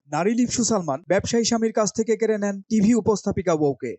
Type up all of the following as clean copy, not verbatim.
নারী লিপসু সালমান ব্যবসায়ী স্বামীর কাছ থেকে কেড়ে নেন টিভি উপস্থাপিকা বউকে।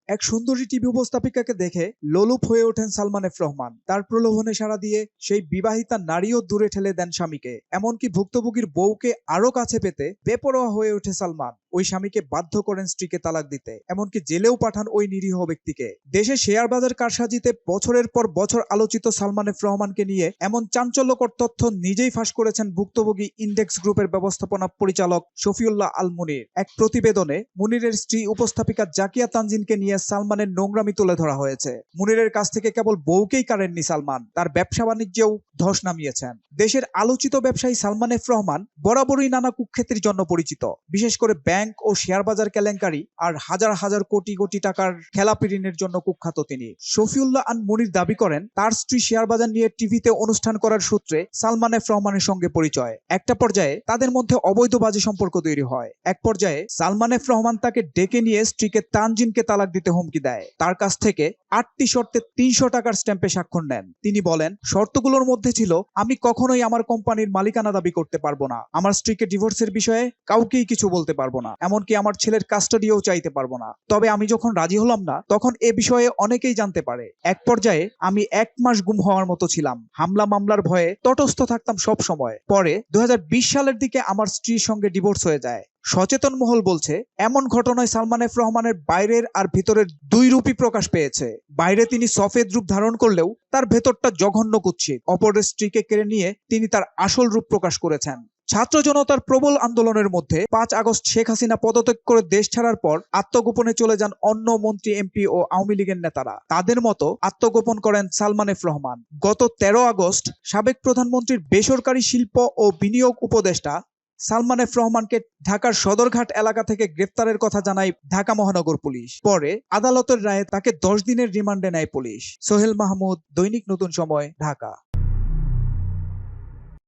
এক সুন্দরী টিভি উপস্থাপিকাকে দেখে লোলুপ হয়ে ওঠেন সালমান এফ রহমান। তার প্রলোভনে সাড়া দিয়ে সেই বিবাহিতা নারীও দূরে ঠেলে দেন স্বামীকে। এমনকি ভুক্তভোগীর বউকে আরো কাছে পেতে বেপরোয়া হয়ে ওঠে সালমান। ওই স্বামীকে বাধ্য করেন স্ত্রীকে তালাক দিতে, এমনকি জেলেও পাঠান ওই নিরীহ ব্যক্তিকে। দেশে শেয়ার বাজার কারসাজিতে বছরের পর বছর আলোচিত সালমান এফ রহমানকে নিয়ে এমন চাঞ্চল্যকর তথ্য নিজেই ফাঁস করেছেন ভুক্তভোগী ইন্ডেক্স গ্রুপের ব্যবস্থাপনা পরিচালক শফিউল্লাহ আল মুনির। এক প্রতিবেদনে মুনিরের স্ত্রী উপস্থাপিকা জাকিয়া তানজিনকে নিয়ে সালমানের নোংরামি তুলে ধরা হয়েছে। মুনিরের কাছ থেকে কেবল বউকেই কাড়েননি সালমান, তার ব্যবসা বাণিজ্যেও ধস নামিয়েছেন। দেশের আলোচিত ব্যবসায়ী সালমান এফ রহমান বরাবরই নানা কুখ্যাতির জন্য পরিচিত, বিশেষ করে ব্যাংক ও শেয়ার বাজার কেলেঙ্কারি আর হাজার হাজার কোটি কোটি টাকার খেলাপি ঋণের জন্য কুখ্যাত তিনি। শফিউল্লাহ আন মুনির দাবি করেন, তার স্ত্রী শেয়ার বাজার নিয়ে টিভিতে অনুষ্ঠান করার সূত্রে সালমান এফ রহমানের সঙ্গে পরিচয়। একটা পর্যায়ে তাদের মধ্যে অবৈধ বাজে সম্পর্ক তৈরি হয়। এক পর্যায়ে সালমান এফ রহমান তাকে ডেকে নিয়ে স্ত্রীকে তানজিনকে তালাক দিতে হুমকি দেয়। তার কাছ থেকে 8টি শর্তে 300 টাকার স্ট্যাম্পে স্বাক্ষর নেন। তিনি বলেন, শর্তগুলোর মধ্যে ছিল, আমি কখনোই আমার কোম্পানির মালিকানা দাবি করতে পারবো না, আমার স্ত্রীকে ডিভোর্সের বিষয়ে কাউকেই কিছু বলতে পারবো না, এমনকি আমার ছেলের কাস্টাডিও চাইতে পারবো না। তবে আমি যখন রাজি হলাম না, তখন এ বিষয়ে অনেকেই জানতে পারে। এক পর্যায়ে আমি 1 মাস গুম হওয়ার মতো ছিলাম, হামলা মামলার ভয়ে তটস্থ থাকতাম সব সময়। পরে 2020 সালের দিকে আমার স্ত্রীর সঙ্গে ডিভোর্স হয়ে যায়। সচেতন মহল বলছে, এমন ঘটনায় সালমান এফ রহমানের বাইরের আর ভিতরের দুই রূপই প্রকাশ পেয়েছে। বাইরে তিনি সফেদ রূপ ধারণ করলেও তার ভেতরটা জঘন্য কুৎসিত। অপরের স্ত্রীকে কেড়ে নিয়ে তিনি তার আসল রূপ প্রকাশ করেছেন। ছাত্র জনতার প্রবল আন্দোলনের মধ্যে 5 আগস্ট শেখ হাসিনা পদত্যাগ করে দেশ ছাড়ার পর আত্মগোপনে চলে যান অন্য মন্ত্রী, এমপি ও আওয়ামী লীগের নেতারা। তাদের মতো আত্মগোপন করেন সালমান এফ রহমান। গত 13 আগস্ট সাবেক প্রধানমন্ত্রীর বেসরকারি শিল্প ও বিনিয়োগ উপদেষ্টা সালমান এফ রহমানকে ঢাকার সদরঘাট এলাকা থেকে গ্রেফতারের কথা জানায় ঢাকা মহানগর পুলিশ। পরে আদালতের রায়ে তাকে 10 দিনের রিমান্ডে নেয় পুলিশ। সোহেল মাহমুদ, দৈনিক নতুন সময়, ঢাকা।